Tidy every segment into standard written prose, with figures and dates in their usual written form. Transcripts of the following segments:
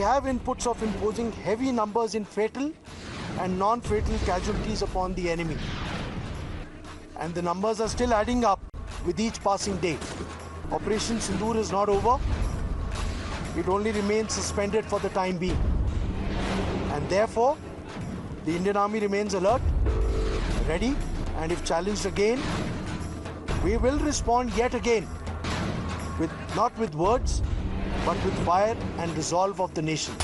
have inputs of imposing heavy numbers in fatal and non-fatal casualties upon the enemy. And the numbers are still adding up with each passing day. Operation Sindoor is not over. It only remains suspended for the time being. And therefore, the Indian Army remains alert, ready, and if challenged again, we will respond yet again, not with words, but with fire and resolve of the nation.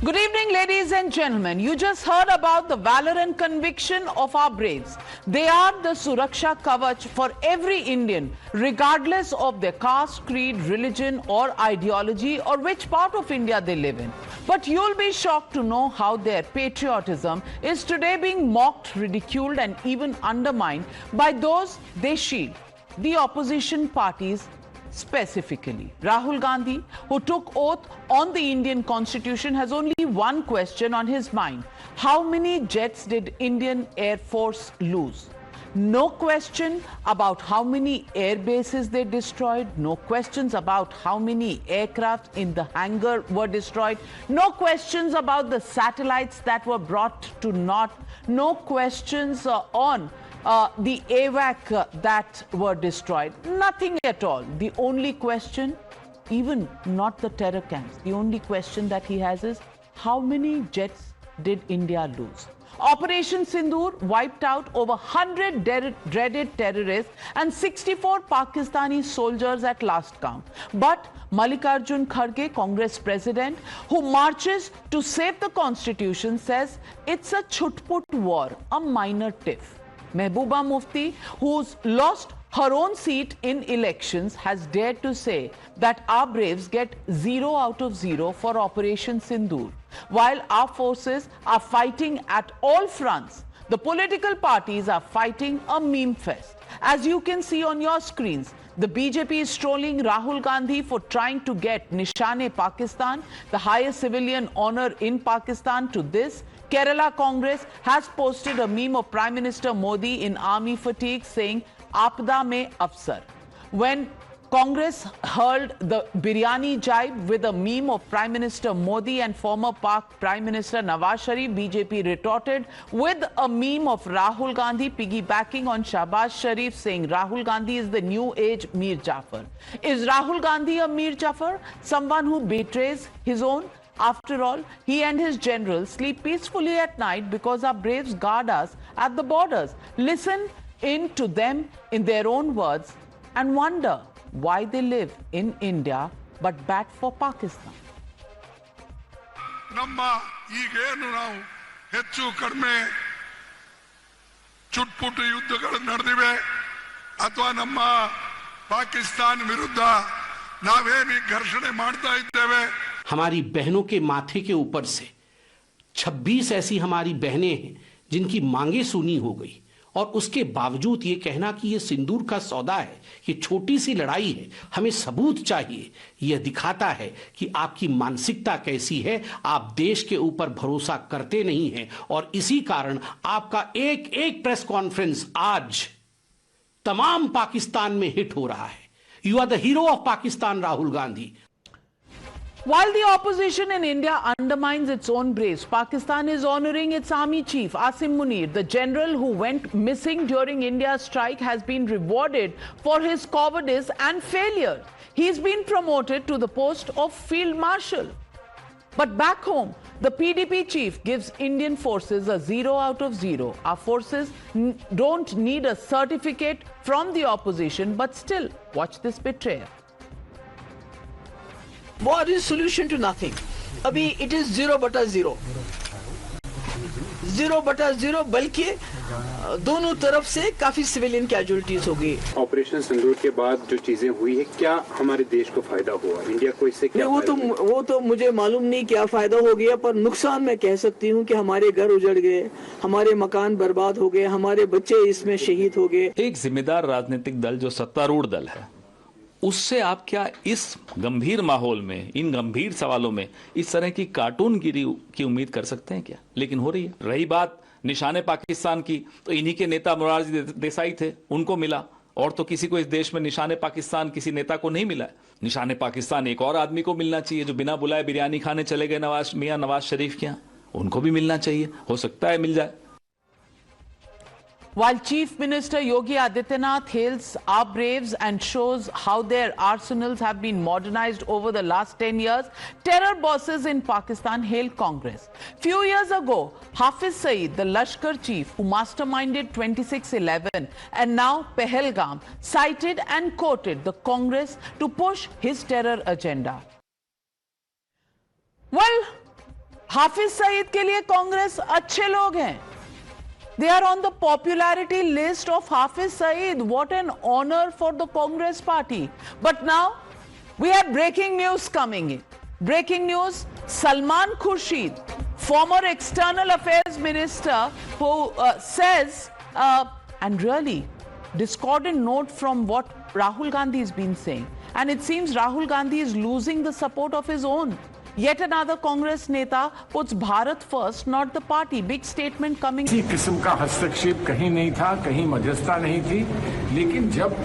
Good evening, ladies and gentlemen. You just heard about the valor and conviction of our braves. They are the Suraksha Kavach for every Indian, regardless of their caste, creed, religion or ideology or which part of India they live in. But you'll be shocked to know how their patriotism is today being mocked, ridiculed and even undermined by those they shield, the opposition parties. Specifically, Rahul Gandhi, who took oath on the Indian Constitution, has only one question on his mind. How many jets did Indian Air Force lose? No question about how many air bases they destroyed. No questions about how many aircraft in the hangar were destroyed. No questions about the satellites that were brought to naught. No questions on the AWAC that were destroyed. Nothing at all. The only question, even not the terror camps, the only question that he has is, how many jets did India lose? Operation Sindoor wiped out over 100 dreaded terrorists and 64 Pakistani soldiers at last count. But Mallikarjun Kharge, Congress president, who marches to save the Constitution, says it's a chutput war, a minor tiff. Mehbooba Mufti, who's lost her own seat in elections, has dared to say that our braves get 0 out of 0 for Operation Sindoor. While our forces are fighting at all fronts, the political parties are fighting a meme fest. As you can see on your screens, the BJP is trolling Rahul Gandhi for trying to get Nishan-e-Pakistan, the highest civilian honor in Pakistan, to this. Kerala Congress has posted a meme of Prime Minister Modi in army fatigue saying, Aapda mein Afsar. When Congress hurled the biryani jibe with a meme of Prime Minister Modi and former Pak Prime Minister Nawaz Sharif, BJP retorted with a meme of Rahul Gandhi piggybacking on Shahbaz Sharif, saying Rahul Gandhi is the new age Mir Jafar. Is Rahul Gandhi a Mir Jafar? Someone who betrays his own? After all, he and his generals sleep peacefully at night because our braves guard us at the borders. Listen in to them in their own words and wonder why they live in India but bat for Pakistan. ನಮ್ಮ ಈಗೇನು ನಾವು ಹೆಚ್ಚು ಕಡಿಮೆ ಚುಟ್ಪುಟ್ಟು ಯುದ್ಧಗಳು ನಡೆದಿವೆ ಅಥವಾ ನಮ್ಮ ಪಾಕಿಸ್ತಾನ ವಿರುದ್ಧ ನಾವೇನು ಘರ್ಷಣೆ ಮಾಡ್ತಾ ಇದ್ದೇವೆ. हमारी बहनों के माथे के ऊपर से 26 ऐसी हमारी बहनें हैं जिनकी मांगे सुनी हो गई और उसके बावजूद ये कहना कि ये सिंदूर का सौदा है, ये छोटी सी लड़ाई है, हमें सबूत चाहिए, यह दिखाता है कि आपकी मानसिकता कैसी है। आप देश के ऊपर भरोसा करते नहीं हैं और इसी कारण आपका एक एक प्रेस कॉन्फ्रेंस आज तमाम पाकिस्तान में हिट हो रहा है। You are the hero of Pakistan, Rahul Gandhi. While the opposition in India undermines its own braves, Pakistan is honoring its army chief, Asim Munir. The general who went missing during India's strike has been rewarded for his cowardice and failure. He's been promoted to the post of Field Marshal. But back home, the PDP chief gives Indian forces a 0 out of 0. Our forces don't need a certificate from the opposition, but still, watch this betrayal. War is solution to nothing. अभी it is 0/0. 0/0 बल्कि दोनों तरफ से काफी civilian casualties हो गई। Operation सिंदूर के बाद जो चीजें हुई है, क्या हमारे देश को फायदा हुआ, इंडिया को इससे क्या? वो तो मुझे मालूम नहीं क्या फायदा हो गया, पर नुकसान मैं कह सकती हूँ कि हमारे घर उजड़ गए, हमारे मकान बर्बाद हो गए, हमारे बच्चे इसमें शहीद हो गए। एक जिम्मेदार राजनीतिक दल जो सत्तारूढ़ दल है, उससे आप क्या इस गंभीर माहौल में, इन गंभीर सवालों में इस तरह की कार्टूनगिरी की उम्मीद कर सकते हैं क्या? लेकिन हो रही है। रही बात निशाने पाकिस्तान की तो इन्हीं के नेता मोरारजी देसाई थे, उनको मिला, और तो किसी को इस देश में निशाने पाकिस्तान किसी नेता को नहीं मिला है। निशाने पाकिस्तान एक और आदमी को मिलना चाहिए जो बिना बुलाए बिरयानी खाने चले गए मियां नवाज शरीफ के यहाँ, उनको भी मिलना चाहिए, हो सकता है मिल जाए। While Chief Minister Yogi Adityanath hails our braves and shows how their arsenals have been modernized over the last 10 years, terror bosses in Pakistan hail Congress. Few years ago, Hafiz Saeed, the Lashkar chief who masterminded 26/11 and now Pahalgam, cited and quoted the Congress to push his terror agenda. Well, Hafiz Saeed के लिए कांग्रेस अच्छे लोग हैं. They are on the popularity list of Hafiz Saeed. What an honor for the Congress party. But now we have breaking news coming in. Breaking news, Salman Khurshid, former external affairs minister, who says, and really discordant note from what Rahul Gandhi has been saying. And it seems Rahul Gandhi is losing the support of his own. Yet another Congress neta puts Bharat first, not the party. Big statement coming. किसी किस्म का हस्तक्षेप कहीं नहीं था, कहीं मध्यस्थता नहीं थी, लेकिन जब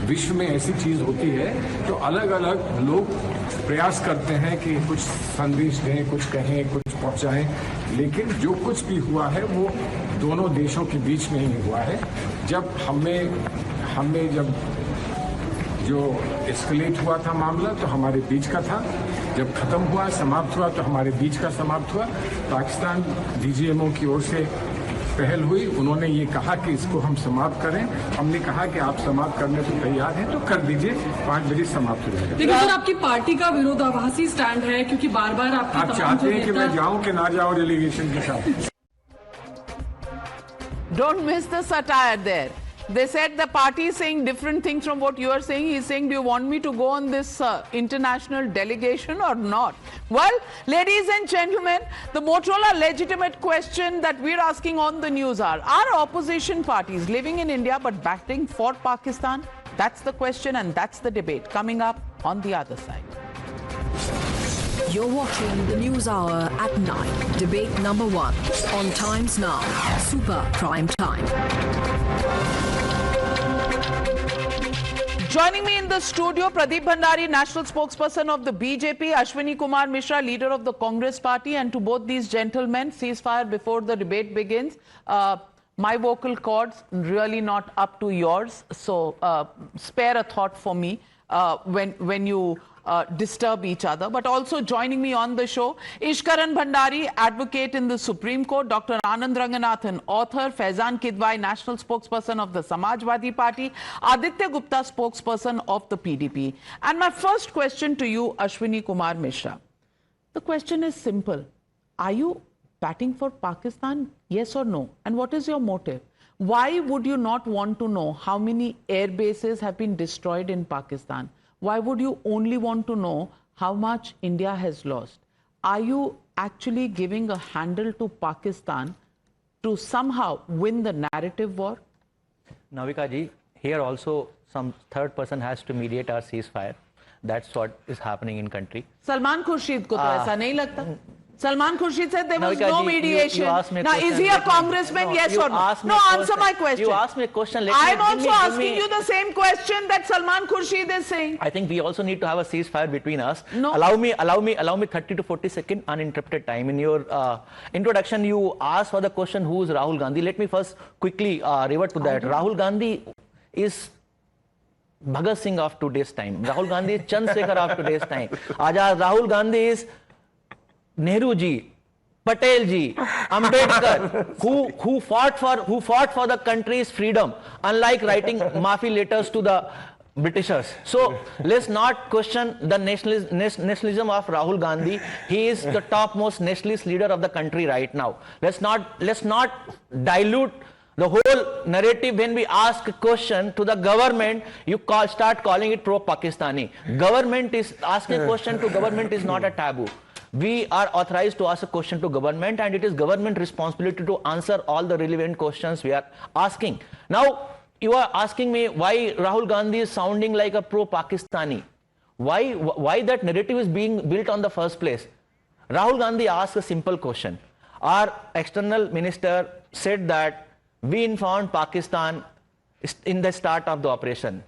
विश्व में ऐसी चीज होती है तो अलग अलग लोग प्रयास करते हैं कि कुछ संदेश दें, कुछ कहें, कुछ पहुंचाएं, लेकिन जो कुछ भी हुआ है वो दोनों देशों के बीच में ही हुआ है। जब हमने जब जो एस्केलेट हुआ था मामला तो हमारे बीच का था, जब खत्म हुआ, समाप्त हुआ तो हमारे बीच का समाप्त हुआ। पाकिस्तान डीजीएमओ की ओर से पहल हुई, उन्होंने ये कहा कि इसको हम समाप्त करें। हमने कहा कि आप समाप्त करने को तैयार हैं तो कर दीजिए, 5 बजे समाप्त हो जाएगा। लेकिन सर आपकी पार्टी का विरोधाभासी स्टैंड है, क्योंकि बार बार आप चाहते हैं कि मैं जाऊं कि ना जाऊं डेलीगेशन के साथ। Don't miss the satire there. They said the party is saying different things from what you are saying. He's saying, do you want me to go on this international delegation or not? Well, ladies and gentlemen, the Motorola legitimate question that we're asking on the news are opposition parties living in India but backing for Pakistan? That's the question and that's the debate coming up on the other side. You're watching the News Hour at 9. Debate number 1 on Times Now. Super Prime Time. Joining me in the studio, Pradeep Bhandari, national spokesperson of the BJP, Ashwini Kumar Mishra, leader of the Congress party, and to both these gentlemen, ceasefire before the debate begins. My vocal cords really not up to yours, so spare a thought for me when you disturb each other. But also joining me on the show, Ishkaran Bhandari, advocate in the Supreme Court, Dr. Anand Ranganathan, author, Faizan Kidwai, national spokesperson of the Samajwadi Party, Aditya Gupta, spokesperson of the PDP. And my first question to you, Ashwini Kumar Mishra. The question is simple. Are you batting for Pakistan, yes or no? And what is your motive? Why would you not want to know how many air bases have been destroyed in Pakistan? Why would you only want to know how much India has lost? Are you actually giving a handle to Pakistan to somehow win the narrative war? Navika ji, here also some third person has to mediate our ceasefire. That's what is happening in country. Salman Khurshid ko to aisa nahi lagta. Salman Khurshid said there was Navika no ji, mediation. you asked me a Now, question, is he a congressman, yes or no? No, answer my question. You asked me a question. I'm also asking you the same question that Salman Khurshid is saying. I think we also need to have a ceasefire between us. No. Allow me 30 to 40 second uninterrupted time. In your introduction, you asked for the question, who is Rahul Gandhi? Let me first quickly revert to that. Rahul Gandhi is Bhagat Singh of today's time. Rahul Gandhi is Chandrasekhar of today's time. Rahul Gandhi is Nehru ji, Patel ji, Ambedkar, who fought for the country's freedom, unlike writing Maafi letters to the Britishers. So let's not question the nationalism of Rahul Gandhi. He is the topmost nationalist leader of the country right now. Let's not dilute the whole narrative. When we ask a question to the government, you start calling it pro-Pakistani. Government is asking a question to government is not a taboo. We are authorized to ask a question to government, and it is government responsibility to answer all the relevant questions we are asking. Now, you are asking me why Rahul Gandhi is sounding like a pro-Pakistani. Why that narrative is being built on the first place? Rahul Gandhi asked a simple question. Our external minister said that we informed Pakistan in the start of the operation.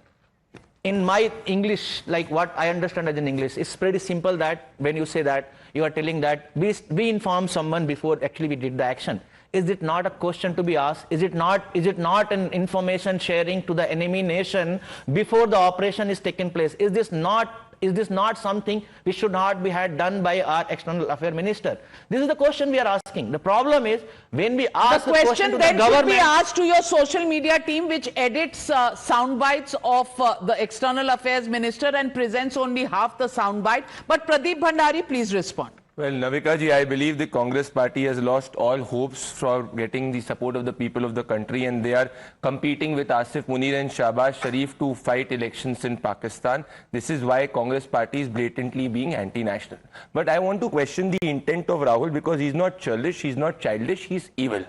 In my English, like what I understand as in English, it's pretty simple that when you say that, you are telling that we informed someone before actually we did the action. Is it not a question to be asked? Is it not an information sharing to the enemy nation before the operation is taken place? Is this not something which should not be had done by our external affairs minister? This is the question we are asking. The problem is when we ask the question to the then government, should be asked to your social media team, which edits sound bites of the external affairs minister and presents only half the sound bite. But Pradeep Bhandari, please respond. Well, Navika ji, I believe the Congress party has lost all hopes for getting the support of the people of the country, and they are competing with Asif Munir and Shahbaz Sharif to fight elections in Pakistan. This is why Congress party is blatantly being anti-national. But I want to question the intent of Rahul, because he's not churlish, he's not childish, he's evil.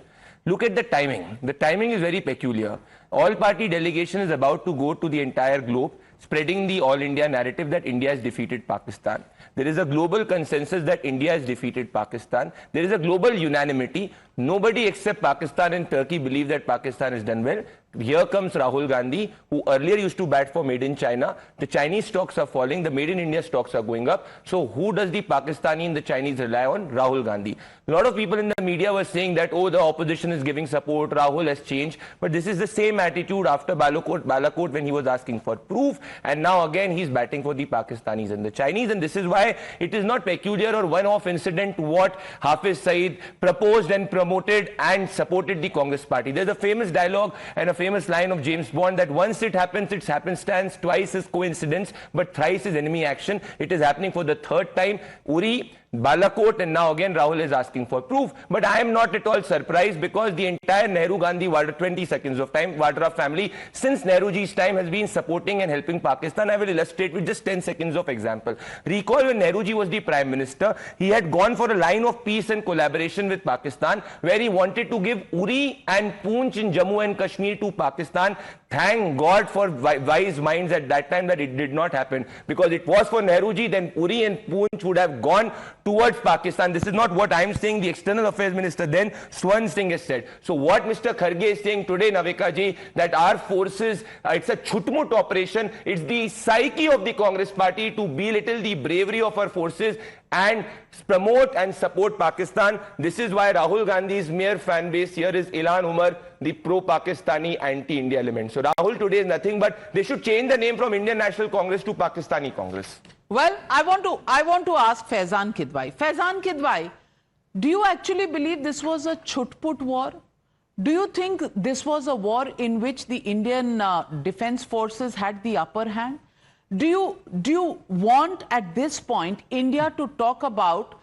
Look at the timing. The timing is very peculiar. All party delegation is about to go to the entire globe, spreading the all India narrative that India has defeated Pakistan. There is a global consensus that India has defeated Pakistan. There is a global unanimity. Nobody except Pakistan and Turkey believe that Pakistan has done well. Here comes Rahul Gandhi, who earlier used to bat for Made in China. The Chinese stocks are falling. The Made in India stocks are going up. So who does the Pakistani and the Chinese rely on? Rahul Gandhi. A lot of people in the media were saying that, oh, the opposition is giving support, Rahul has changed. But this is the same attitude after Balakot when he was asking for proof. And now again, he's batting for the Pakistanis and the Chinese. And this is why it is not peculiar or one-off incident what Hafiz Saeed proposed and promoted and supported the Congress party. There's a famous dialogue and a famous line of James Bond that once it happens, it's happenstance, twice is coincidence, but thrice is enemy action. It is happening for the third time. Uri, Balakot, and now again Rahul is asking for proof. But I am not at all surprised, because the entire Nehru-Gandhi Vadra, 20 seconds of time, Vadra family, since Nehruji's time has been supporting and helping Pakistan. I will illustrate with just 10 seconds of example. Recall when Nehruji was the Prime Minister, he had gone for a line of peace and collaboration with Pakistan, where he wanted to give Uri and Poonch in Jammu and Kashmir to Pakistan. Thank God for wise minds at that time that it did not happen, because it was for Nehruji, then Uri and Poonch would have gone towards Pakistan. This is not what I am saying. The External Affairs Minister then, Swan Singh, has said. So what Mr. Kharge is saying today, Navika ji, that our forces, it's a chutmut operation. It's the psyche of the Congress party to belittle the bravery of our forces and promote and support Pakistan. This is why Rahul Gandhi's mere fan base here is Ilhan Umar, the pro-Pakistani anti-India element. So Rahul today is nothing but they should change the name from Indian National Congress to Pakistani Congress. Well, I want to ask Faizan Kidwai. Faizan Kidwai, do you actually believe this was a chutput war? Do you think this was a war in which the Indian defense forces had the upper hand? Do you want at this point India to talk about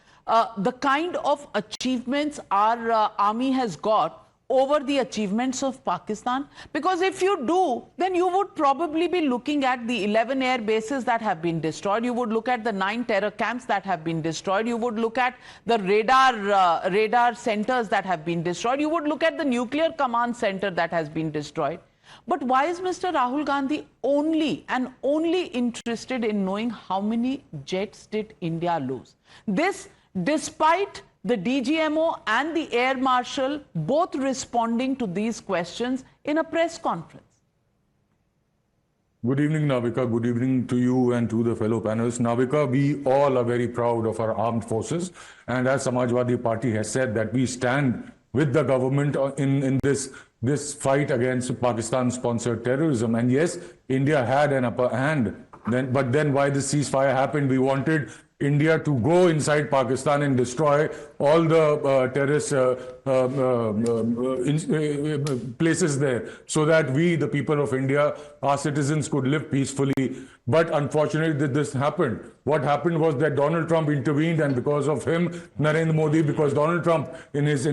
the kind of achievements our army has got over the achievements of Pakistan? Because if you do, then you would probably be looking at the 11 air bases that have been destroyed. You would look at the 9 terror camps that have been destroyed. You would look at the radar centers that have been destroyed. You would look at the nuclear command center that has been destroyed. But why is Mr. Rahul Gandhi only interested in knowing how many jets did India lose? This, despite the DGMO and the Air Marshal both responding to these questions in a press conference. Good evening, Navika. Good evening to you and to the fellow panelists. Navika, we all are very proud of our armed forces. And as Samajwadi Party has said, that we stand with the government in this fight against Pakistan-sponsored terrorism. And yes, India had an upper hand. But then why the ceasefire happened? We wanted India to go inside Pakistan and destroy all the terrorist places there, so that we, the people of India, our citizens, could live peacefully. But unfortunately, this happened. What happened was that Donald Trump intervened, and because of him, Narendra Modi, because Donald Trump in his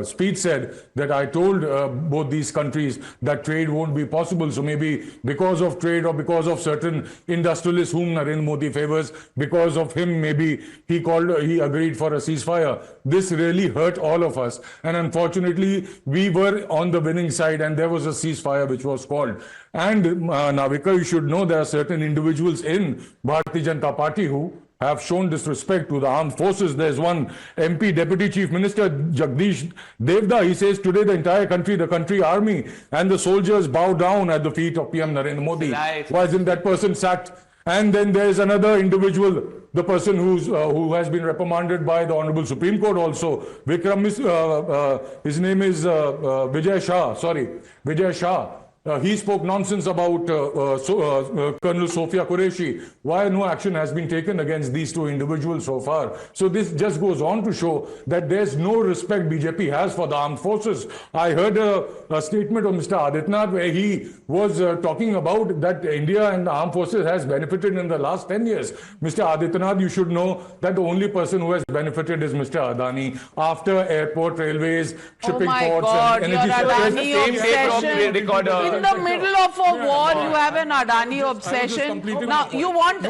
speech said that I told both these countries that trade won't be possible. So maybe because of trade or because of certain industrialists whom Narendra Modi favors, because of him, maybe he agreed for a ceasefire. This really hurt all of us. And unfortunately, we were on the winning side, and there was a ceasefire which was called. And Navika, you should know there are certain individuals in Bharatiya Janata Party who have shown disrespect to the armed forces. There's one MP, Deputy Chief Minister Jagdish Devda. He says today the entire country, the country army and the soldiers bow down at the feet of PM Narendra Modi. Why isn't that person sacked? And then there's another individual, the person who has been reprimanded by the Honorable Supreme Court also. His name is Vijay Shah. Vijay Shah. He spoke nonsense about Colonel Sophia Qureshi. Why no action has been taken against these two individuals so far? So this just goes on to show that there's no respect BJP has for the armed forces. I heard a statement of Mr. Adityanath where he was talking about that India and the armed forces has benefited in the last 10 years. Mr. Adityanath, you should know that the only person who has benefited is Mr. Adani. After airport, railways, shipping ports and energy sectors. In the middle of a war, you have an Adani obsession. Now, you want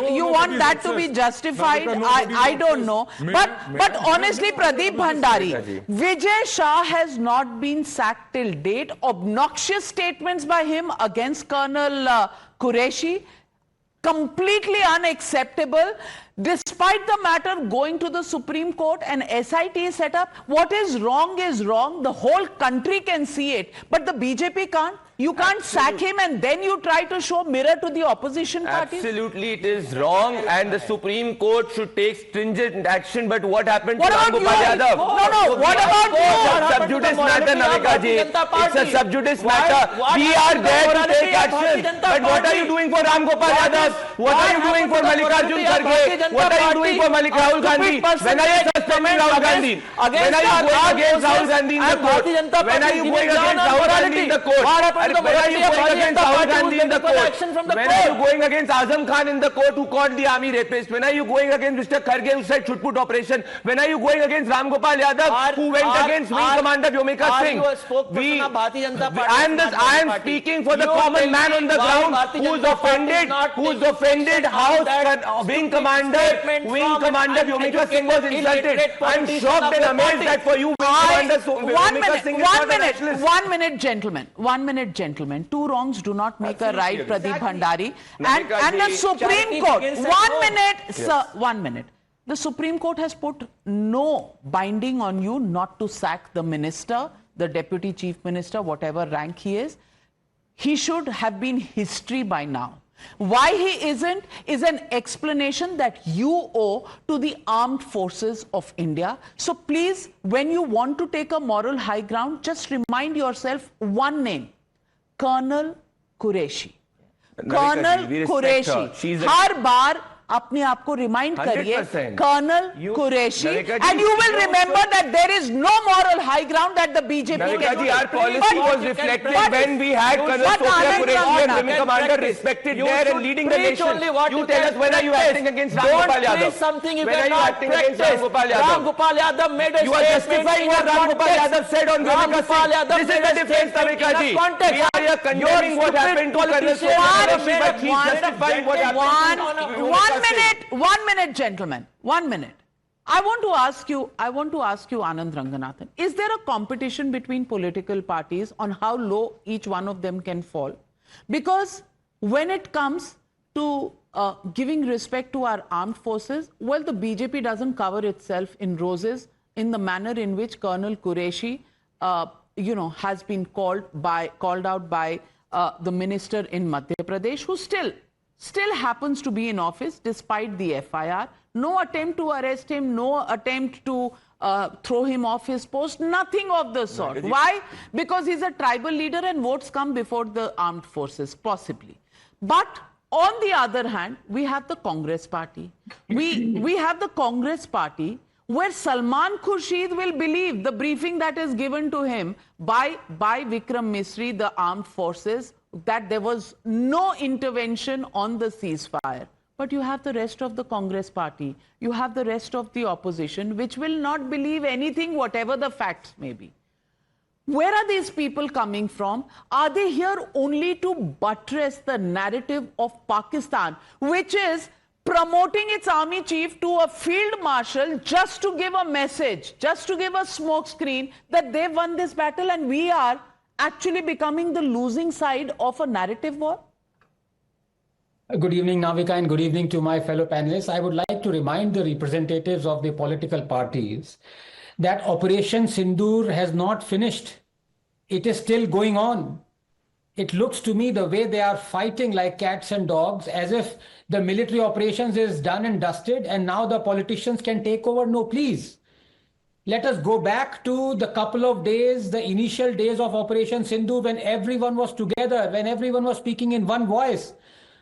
that to be justified? I don't know. But honestly, Pradeep Bhandari, Vijay Shah has not been sacked till date. Obnoxious statements by him against Colonel Qureshi, completely unacceptable. Despite the matter going to the Supreme Court and SIT is set up, what is wrong is wrong. The whole country can see it, but the BJP can't. You can't sack him and then you try to show mirror to the opposition parties. Absolutely, it is wrong, and the Supreme Court should take stringent action. But what happened to Ram Gopal Yadav? No. What about you? It's a sub judice matter, Navika ji. It's a sub judice matter. We are there to take action. But what are you doing for Ram Gopal Yadav? What are you doing for Mallikarjun Kharge? What are you doing for Rahul Gandhi? When are you suspending Rahul Gandhi? When are you going against Rahul Gandhi in the court? When are you going against Rahul Gandhi in the court? When are you going against Rahul Gandhi in the court? When are you going against Azam Khan in the court who called the army rapist? When are you going against Mr. Kharge who said Chutput operation? When are you going against Ram Gopal Yadav who went against Wing Commander Vyomika Singh? I am speaking for the common man on the ground who's offended how Wing Commander Vyomika Singh was insulted. I'm shocked and amazed that for you, Wing Commander Vyomika Singh is not a nationalist. 1 minute, gentlemen. 1 minute, gentlemen. Two wrongs do not make a right, Pradeep Bhandari. And the Supreme Court, 1 minute, sir, 1 minute. The Supreme Court has put no binding on you not to sack the minister, the deputy chief minister, whatever rank he is. He should have been history by now. Why he isn't is an explanation that you owe to the armed forces of India. So please, when you want to take a moral high ground, just remind yourself one name, Colonel Qureshi. Colonel Qureshi. हर बार अपने आप को remind करिए colonel Qureshi and you will remember that there is no moral high ground that the BJP can. Our policy was reflected when we had Colonel Sophia Qureshi and Wing Commander respected there and leading the nation. You tell us, when are you acting against Ram Gopal Yadav? Something you when are you acting against Ram Gopal Yadav? Ram Gopal Yadav made a you are justifying what Ram Gopal Yadav said on Vyomika Singh. This is the difference, Navika ji. We are here condemning what happened to Colonel Sophia Qureshi, but he is justifying what happened. 1 minute, gentlemen. 1 minute. I want to ask you, Anand Ranganathan, is there a competition between political parties on how low each one of them can fall? Because when it comes to giving respect to our armed forces, well, the BJP doesn't cover itself in roses in the manner in which Colonel Qureshi, has been called out by the minister in Madhya Pradesh, who still happens to be in office despite the FIR. No attempt to arrest him, no attempt to throw him off his post, nothing of the sort. Why? Because he's a tribal leader and votes come before the armed forces, possibly. But on the other hand, we have the Congress party. We have the Congress party where Salman Khurshid will believe the briefing that is given to him by Vikram Misri, the armed forces, that there was no intervention on the ceasefire. But you have the rest of the Congress party, you have the rest of the opposition, which will not believe anything, whatever the facts may be. Where are these people coming from? Are they here only to buttress the narrative of Pakistan, which is promoting its army chief to a field marshal just to give a message, just to give a smoke screen that they've won this battle and we are actually becoming the losing side of a narrative war? Good evening, Navika, and good evening to my fellow panelists. I would like to remind the representatives of the political parties that Operation Sindoor has not finished. It is still going on. It looks to me the way they are fighting like cats and dogs, as if the military operations is done and dusted and now the politicians can take over. No, please. Let us go back to the couple of days, the initial days of Operation Sindoor, when everyone was together, when everyone was speaking in one voice.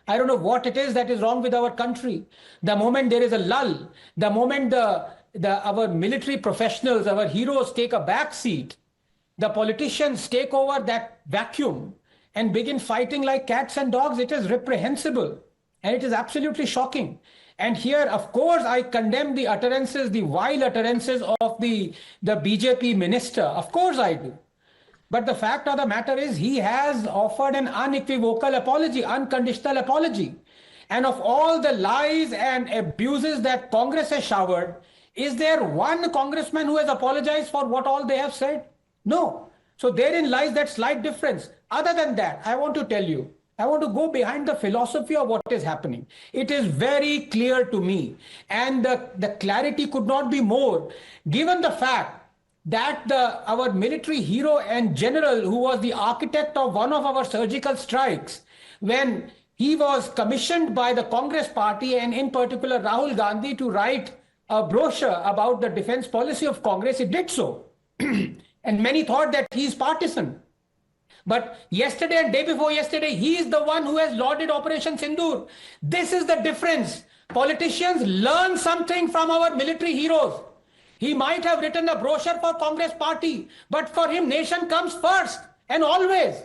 I don't know what it is that is wrong with our country. The moment there is a lull, the moment our military professionals, our heroes take a back seat, the politicians take over that vacuum and begin fighting like cats and dogs. It is reprehensible and it is absolutely shocking. And here, of course, I condemn the utterances, the vile utterances of the BJP minister. Of course I do. But the fact of the matter is he has offered an unequivocal apology, unconditional apology. And of all the lies and abuses that Congress has showered, is there one congressman who has apologized for what all they have said? No. So therein lies that slight difference. Other than that, I want to tell you, I want to go behind the philosophy of what is happening. It is very clear to me, and the clarity could not be more, given the fact that our military hero and general, who was the architect of one of our surgical strikes, when he was commissioned by the Congress party and in particular Rahul Gandhi to write a brochure about the defense policy of Congress, he did so. And many thought that he is partisan. But yesterday and day before yesterday, he is the one who has lauded Operation Sindoor. This is the difference. Politicians learn something from our military heroes. He might have written a brochure for Congress party, but for him, nation comes first and always.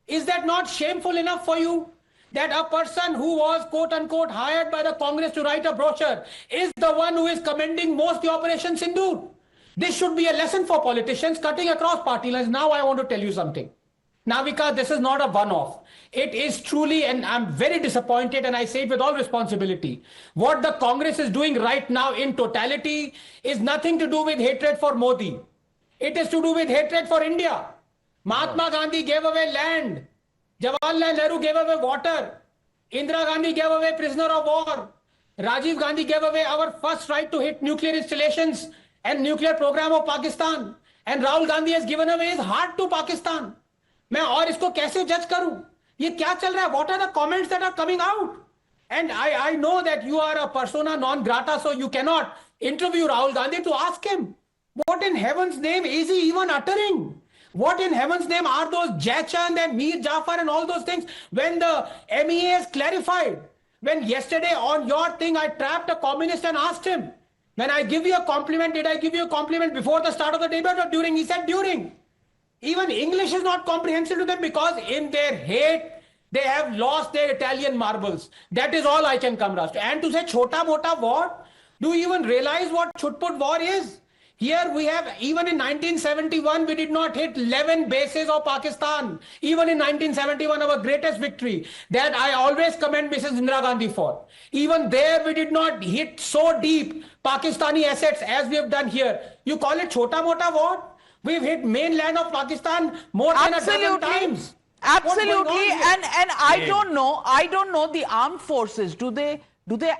Is that not shameful enough for you? That a person who was quote unquote hired by the Congress to write a brochure is the one who is commending most the Operation Sindoor. This should be a lesson for politicians cutting across party lines. Now I want to tell you something. Navika, this is not a one-off. It is truly, and I'm very disappointed, and I say it with all responsibility. What the Congress is doing right now in totality is nothing to do with hatred for Modi. It is to do with hatred for India. Mahatma Gandhi gave away land. Jawaharlal Nehru gave away water. Indira Gandhi gave away prisoner of war. Rajiv Gandhi gave away our first right to hit nuclear installations and nuclear program of Pakistan. And Rahul Gandhi has given away his heart to Pakistan. मैं और इसको कैसे जज करूं? ये क्या चल रहा है? What are the comments that are coming out? And I know that you are a persona non grata, so you cannot interview Rahul Gandhi to ask him, what in heaven's name is he even uttering? What in heaven's name are those Jaichand and Mir Jafar and all those things when the MEA has clarified? When yesterday on your thing, I trapped a communist and asked him, when I give you a compliment, did I give you a compliment before the start of the debate or during? He said during. Even English is not comprehensive to them because in their hate, they have lost their Italian marbles. That is all I can come to. And to say chota mota war, do you even realize what Chutput war is? Here we have, even in 1971, we did not hit 11 bases of Pakistan. Even in 1971, our greatest victory, that I always commend Mrs. Indira Gandhi for. Even there, we did not hit so deep Pakistani assets as we have done here. You call it chota mota war? We've hit mainland of Pakistan more than a dozen times. Absolutely. And I don't know the armed forces. Do they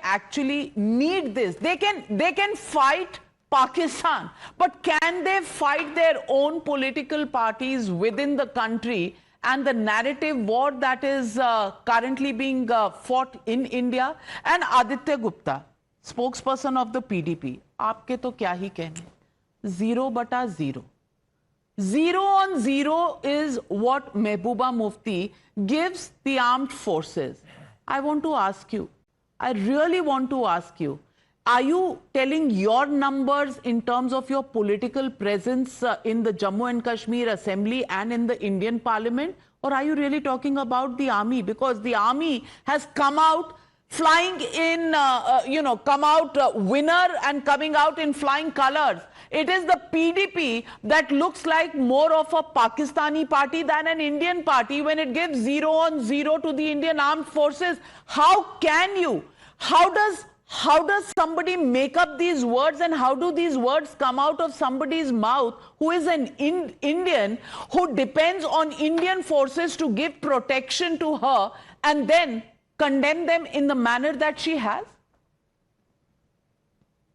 actually need this? They can fight Pakistan, but can they fight their own political parties within the country and the narrative war that is currently being fought in India? And Aditya Gupta, spokesperson of the PDP, aapke to kya hi kehne? 0/0. 0 on 0 is what Mehbooba Mufti gives the armed forces. I want to ask you, I really want to ask you, are you telling your numbers in terms of your political presence in the Jammu and Kashmir Assembly and in the Indian Parliament? Or are you really talking about the army? Because the army has come out flying in, come out winner and coming out in flying colors. It is the PDP that looks like more of a Pakistani party than an Indian party when it gives 0 on 0 to the Indian armed forces. How can you? How does somebody make up these words, and how do these words come out of somebody's mouth who is an Indian, who depends on Indian forces to give protection to her, and then condemn them in the manner that she has?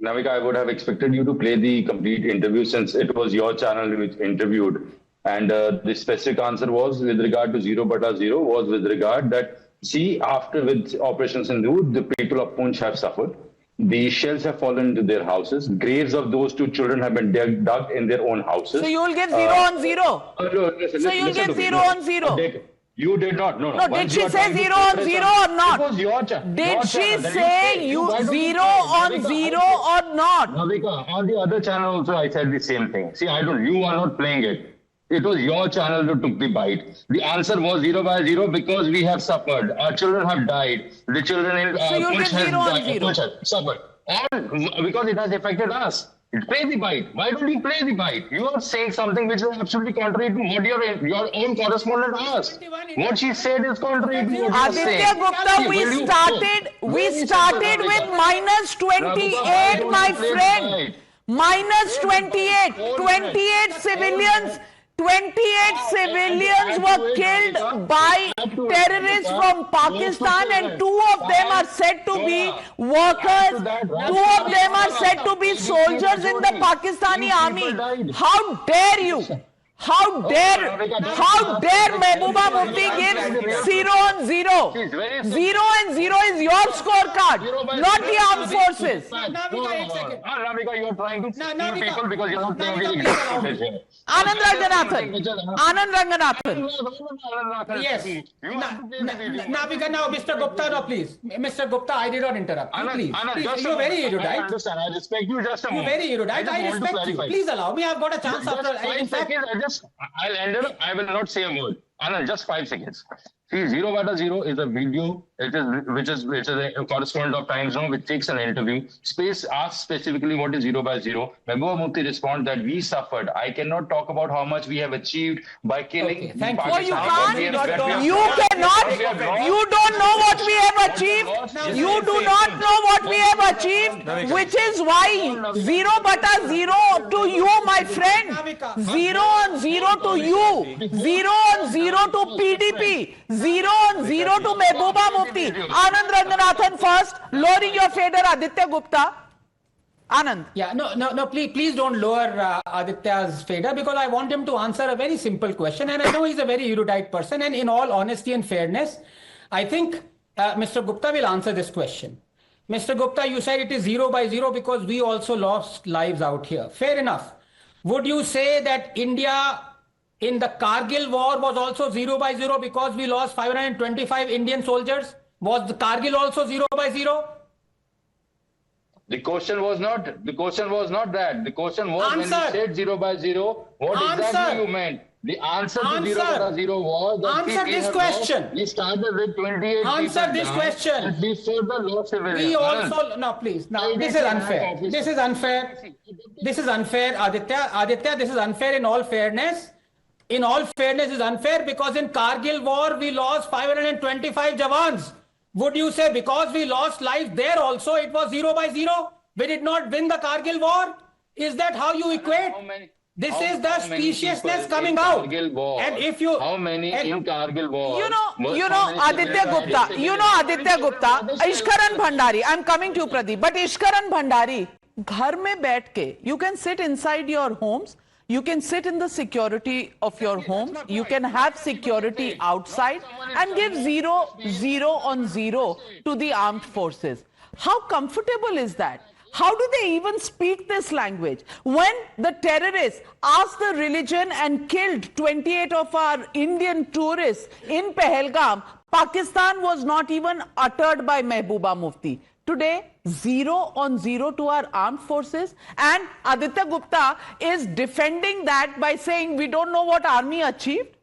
Navika, I would have expected you to play the complete interview since it was your channel which interviewed. And the specific answer was with regard to 0/0 was with regard that, see, after with Operation Sindoor, the people of Poonch have suffered. The shells have fallen into their houses. Graves of those 2 children have been dug in their own houses. So you will give 0 on 0? So you will give 0 on 0? You did not. No. Did she say 0 on 0 or not? It was your channel. Did she say you 0 on 0 or not? Navika, on the other channel also I said the same thing. See, you are not playing it. It was your channel that took the bite. The answer was 0/0 because we have suffered. Our children have died. The children in Poonch have suffered. And because it has affected us. Play the bite. Why don't you play the bite? You are saying something which is absolutely contrary to what your own correspondent asked. What she said is contrary to what you are saying. Aditya Gupta, we started with -28, my friend. -28. 28 civilians were killed by terrorists from Pakistan, and 2 of them are said to be workers. 2 of them are said to be soldiers in the Pakistani army. How dare you? How dare Mehbooba Mufti give 0 on 0? 0 and 0 is your scorecard, not the armed forces. Navika, you are trying to fool people because you are not playing the Anand Ranganathan. Yes. Navika, now, Mr. Gupta, no, please. Mr. Gupta, I did not interrupt. Please. You're very erudite. I understand. I respect you just a moment. You're very erudite. I respect you. Please allow me. I've got a chance after. In fact, I'll end it. I will not say a word. Anand, just 5 seconds. See, 0/0 is a video, which is a correspondent of Times Now, which takes an interview. Space asks specifically what is 0/0. Mehbooba Mufti responds that we suffered. I cannot talk about how much we have achieved by killing. Thank you. You can't. You cannot. You don't know what we have achieved. You do not know what we have achieved, which is why 0/0 to you, my friend. 0 on 0 to you. 0 on 0 to PDP. 0 on 0 to Mehbooba Mufti. Anand Ranganathan first, lowering your fader, Aditya Gupta. Anand. Yeah, no, please don't lower Aditya's fader, because I want him to answer a very simple question, and I know he's a very erudite person, and in all honesty and fairness, I think Mr. Gupta will answer this question. Mr. Gupta, you said it is 0/0 because we also lost lives out here. Fair enough. Would you say that India in the Kargil war was also 0/0 because we lost 525 Indian soldiers? Was the Kargil also 0/0? The question was not that. The question was when you said 0/0, what exactly you meant? The answer to 0/0 was that answer this question. We started with 28. Answer this question. We further lost civilians. We also no, please. Now this is unfair. This is unfair. This is unfair, Aditya. Aditya, this is unfair in all fairness. In all fairness, is unfair because in Kargil war we lost 525 Jawans. Would you say because we lost lives there also it was 0/0? We did not win the Kargil war? Is that how you equate? This is the speciousness coming out. And if you how many in Kargil war? You know Aditya Gupta, Ishkaran Bhandari. I'm coming to you, Pradeep. But Ishkaran Bhandari, ghar mein baith ke, you can sit inside your homes. You can sit in the security of your home. You can have security outside and give 0 on 0 to the armed forces. How comfortable is that? How do they even speak this language? When the terrorists asked the religion and killed 28 of our Indian tourists in Pahalgam, Pakistan was not even uttered by Mehbooba Mufti. Today, 0 on 0 to our armed forces, and Aditya Gupta is defending that by saying we don't know what army achieved.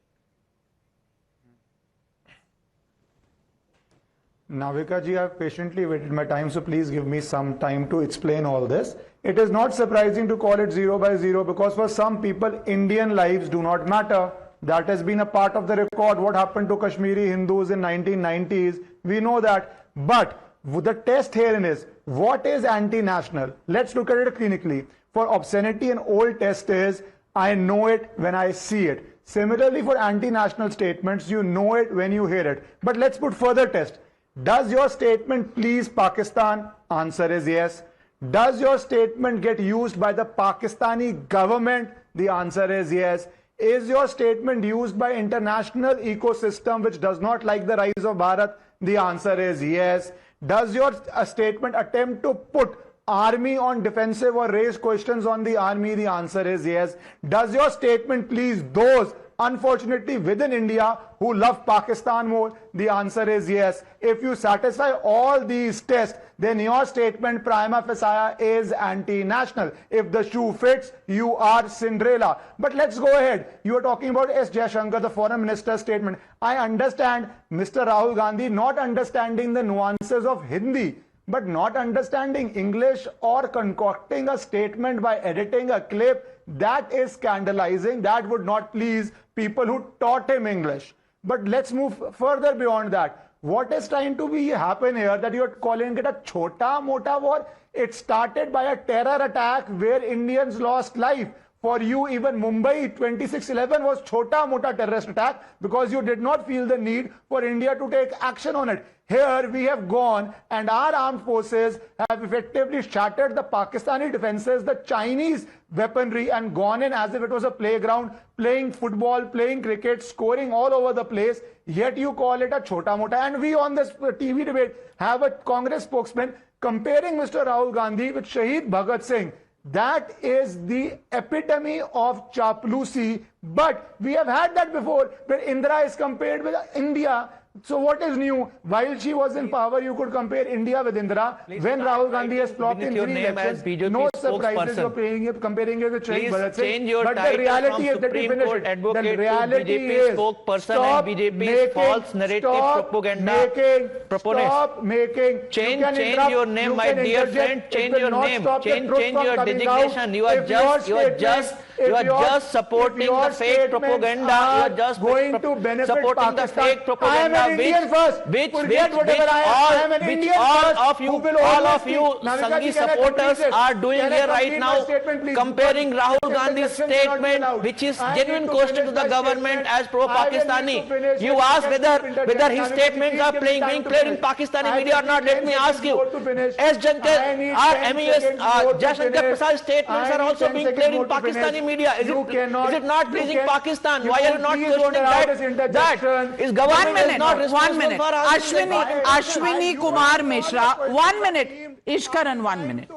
Navika ji, I have patiently waited my time, so please give me some time to explain all this. It is not surprising to call it 0/0 because for some people, Indian lives do not matter. That has been a part of the record. What happened to Kashmiri Hindus in 1990s, we know that. But the test herein is, what is anti-national? Let's look at it clinically. For obscenity, an old test is, I know it when I see it. Similarly, for anti-national statements, you know it when you hear it. But let's put further test. Does your statement please Pakistan? Answer is yes. Does your statement get used by the Pakistani government? The answer is yes. Is your statement used by international ecosystem which does not like the rise of Bharat? The answer is yes. Does your statement attempt to put army on defensive or raise questions on the army? The answer is yes. Does your statement please those, unfortunately, within India who love Pakistan more? The answer is yes. If you satisfy all these tests, then your statement prima facie is anti-national. If the shoe fits, you are Cinderella. But let's go ahead. You are talking about S. Jaishankar, the foreign minister's statement. I understand Mr. Rahul Gandhi not understanding the nuances of Hindi, but not understanding English or concocting a statement by editing a clip. That is scandalizing. That would not please people who taught him English. But let's move further beyond that. What is trying to be happen here that you're calling it a chota mota war? It started by a terror attack where Indians lost life. For you, even Mumbai 26/11 was chota mota terrorist attack because you did not feel the need for India to take action on it. Here we have gone and our armed forces have effectively shattered the Pakistani defenses, the Chinese weaponry, and gone in as if it was a playground, playing football, playing cricket, scoring all over the place. Yet you call it a chota mota. And we on this TV debate have a Congress spokesman comparing Mr. Rahul Gandhi with Shaheed Bhagat Singh. That is the epitome of chaploosi. But we have had that before where Indira is compared with India. So what is new? While she was in power, you could compare India with Indira. When Rahul Gandhi has flopped in 3 elections, no surprises you're comparing it with Shaheed Bhagat Singh. But the reality is that we finish it. The reality is stop making. Change your name, my dear friend. Change your name. Change your designation. You are just supporting the fake propaganda. You are just supporting the fake propaganda. Which all of you Sanghi supporters are doing here right now, comparing Rahul Gandhi's statement, which is genuine question to the government as pro-Pakistani. You ask whether his statements are being played in Pakistani media or not. Let me ask you, S. Jaishankar Prasad's statements are also being played in Pakistani media. Is it not pleasing Pakistan? Why are you not questioning that? Is government not One minute. Ashwini Kumar Mishra. 1 minute. Ishkaran, 1 minute.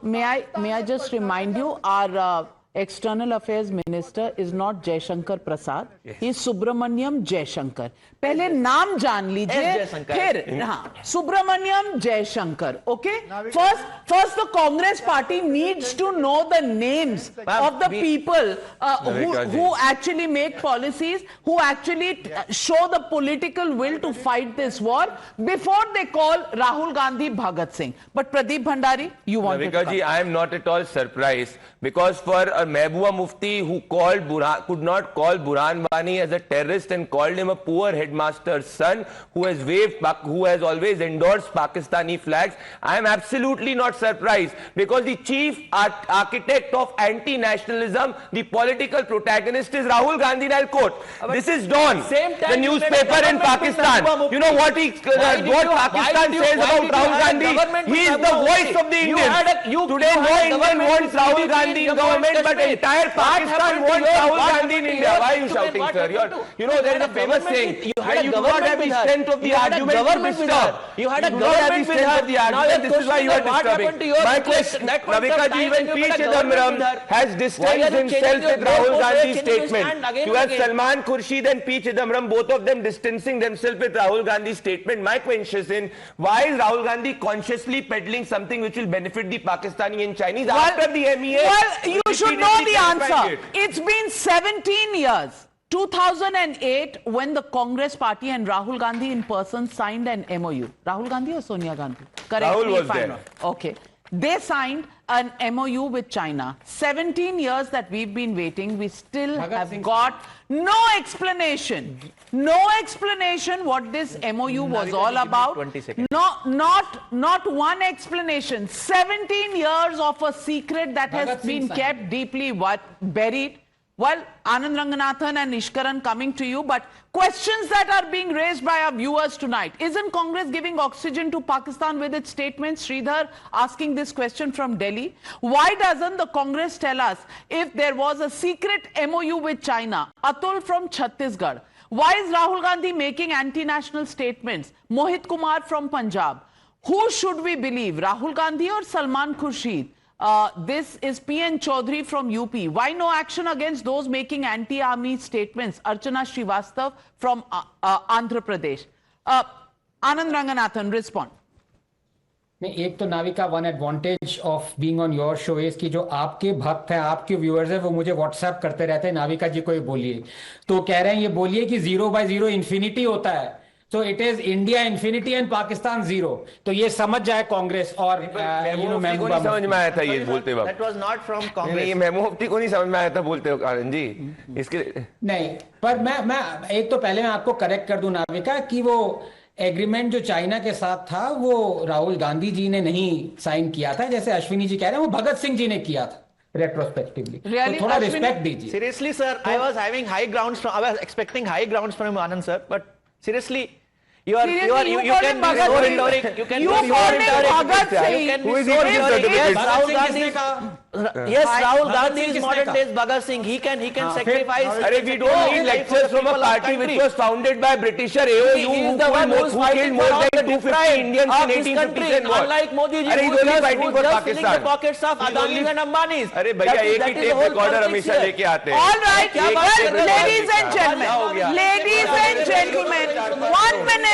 May I just remind you, our External Affairs Minister is not Jaishankar Prasad. Yes. He is Subramaniam Jaishankar. पहले नाम जान लीजिए, फिर हाँ Subramaniam Jaishankar. Okay. First, the Congress Party needs to know the names of the people who actually make policies, who actually show the political will to fight this war before they call Rahul Gandhi Bhagat Singh. But Pradeep Bhandari, you want to Navika ji, I am not at all surprised because for a Mehbooba Mufti who could not call Burhan Wani as a terrorist and called him a poor headmaster's son who has always endorsed Pakistani flags, I am absolutely not surprised because the chief architect of anti-nationalism, the political protagonist is Rahul Gandhi. I'll quote. This is Dawn, the newspaper in Pakistan. You know what Pakistan says about Rahul Gandhi? He is the voice of the Indians. Today no Indian wants Rahul Gandhi in government, but entire Pakistan wants Rahul Gandhi in India. Why are you shouting, sir? There is a famous saying, when you do not have the strength of the argument, you had a government with her. This is why you are disturbing. My question, Navika ji, even P. Chidambaram has distanced himself with Rahul Gandhi's statement. You have Salman Khurshid and P. Chidambaram, both of them distancing themselves with Rahul Gandhi's statement. My question is, why is Rahul Gandhi consciously peddling something which will benefit the Pakistani and Chinese after the MEA? Well, you should know the answer. It's been 17 years. 2008, when the Congress Party and Rahul Gandhi in person signed an MOU. Rahul Gandhi or Sonia Gandhi? Correct. Rahul was there. Okay. They signed an MOU with China. 17 years that we've been waiting. We still have got no explanation. No explanation what this MOU was all about. Not one explanation. 17 years of a secret that has been kept deeply buried. Well, Anand Ranganathan and Ishkaran, coming to you, but questions that are being raised by our viewers tonight. Isn't Congress giving oxygen to Pakistan with its statements? Sridhar asking this question from Delhi. Why doesn't the Congress tell us if there was a secret MOU with China? Atul from Chhattisgarh. Why is Rahul Gandhi making anti-national statements? Mohit Kumar from Punjab. Who should we believe, Rahul Gandhi or Salman Khurshid? This is PN Chaudhary from UP. Why no action against those making anti-army statements? Archana Srivastav from Andhra Pradesh. Anand Ranganathan, respond. एक तो Navika one advantage of being on your show is कि जो आपके भक्त हैं, आपके viewers हैं, वो मुझे व्हाट्सएप करते रहते हैं, नाविका जी को ये बोलिए, तो कह रहे हैं ये बोलिए कि 0/0 इन्फिनिटी होता है, तो it is India infinity and Pakistan 0, तो ये समझ जाए कांग्रेस और महबूबा समझ में आया था ये बोलते वक्त। That was not from Congress. Mehbooba Mufti को नहीं समझ में आया था बोलते हो कारण जी इसके नहीं, पर मैं एक तो पहले मैं आपको करेक्ट कर दूं नाविका कि वो एग्रीमेंट जो चाइना के साथ था वो राहुल गांधी जी ने नहीं साइन किया था, जैसे अश्विनी जी कह रहे हैं, वो भगत सिंह जी ने किया था retrospectively. Really? तो थोड़ा रिस्पेक्ट दीजिए। Seriously sir, I was having high grounds from, I was expecting high grounds from Anand sir, but seriously you can be so rhetoric. You can be so rhetoric. Who is Yes, Rahul Gandhi. Yes, Rahul Gandhi is modern day Bhagat Singh. He can sacrifice. Arey, we don't need lectures from a party which was founded by Britisher AOU who killed more than 250 Indians in 1857 war. Unlike Modi ji, who is only fighting for Pakistan. The pockets of Adanis and Ambanis. अरे भैया एक ही tape recorder हमेशा लेके आते हैं। All right, well, ladies and gentlemen, 1 minute.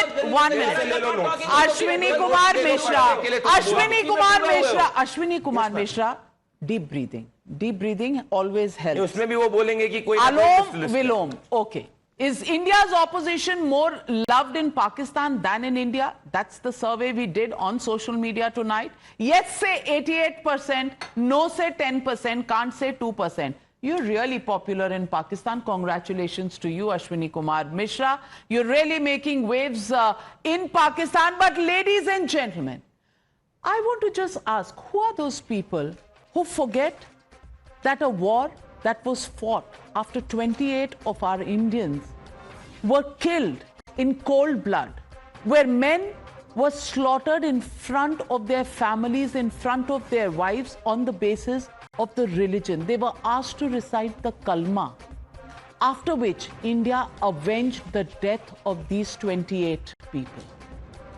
Ashwini Kumar Mishra, deep breathing always helps. उसमें भी वो बोलेंगे कि कोई Alom Vilom. Okay. Is India's opposition more loved in Pakistan than in India? That's the survey we did on social media tonight. Yes, say 88%, no, say 10%, can't say 2%. You're really popular in Pakistan. Congratulations to you, Ashwini Kumar Mishra. You're really making waves in Pakistan. But ladies and gentlemen, I want to just ask, who are those people who forget that a war that was fought after 28 of our Indians were killed in cold blood, where men were slaughtered in front of their families, in front of their wives on the basis of the religion. They were asked to recite the Kalma, after which India avenged the death of these 28 people,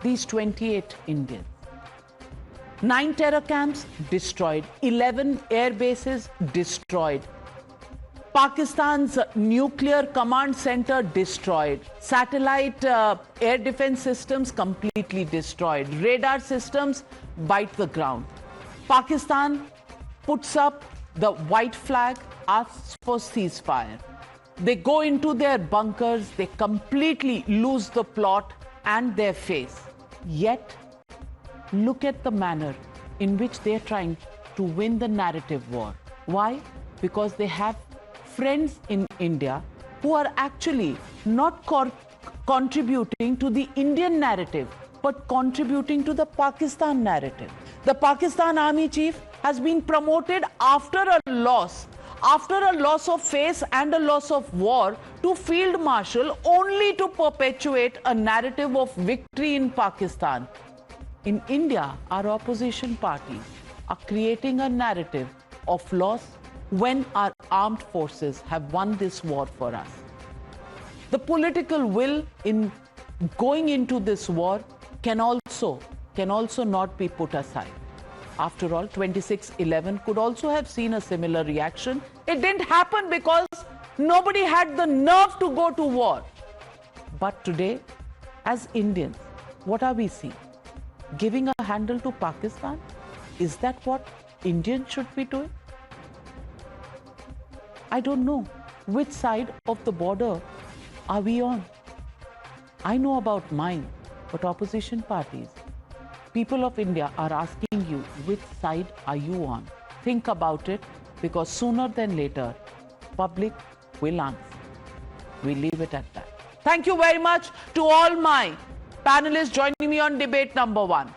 these 28 Indians. 9 terror camps destroyed, 11 air bases destroyed, Pakistan's nuclear command center destroyed, satellite air defense systems completely destroyed, radar systems bite the ground. Pakistan puts up the white flag, asks for ceasefire. They go into their bunkers, they completely lose the plot and their face. Yet, look at the manner in which they are trying to win the narrative war. Why? Because they have friends in India who are actually not contributing to the Indian narrative, but contributing to the Pakistan narrative. The Pakistan Army Chief has been promoted after a loss of face and a loss of war, to Field Marshal, only to perpetuate a narrative of victory in Pakistan. In India, our opposition parties are creating a narrative of loss when our armed forces have won this war for us. The political will in going into this war can also not be put aside. After all, 26/11 could also have seen a similar reaction. It didn't happen because nobody had the nerve to go to war. But today, as Indians, what are we seeing? Giving a handle to Pakistan? Is that what Indians should be doing? I don't know. Which side of the border are we on? I know about mine, but opposition parties, people of India are asking you, which side are you on? Think about it, because sooner than later, public will answer. We leave it at that. Thank you very much to all my panelists joining me on debate number 1.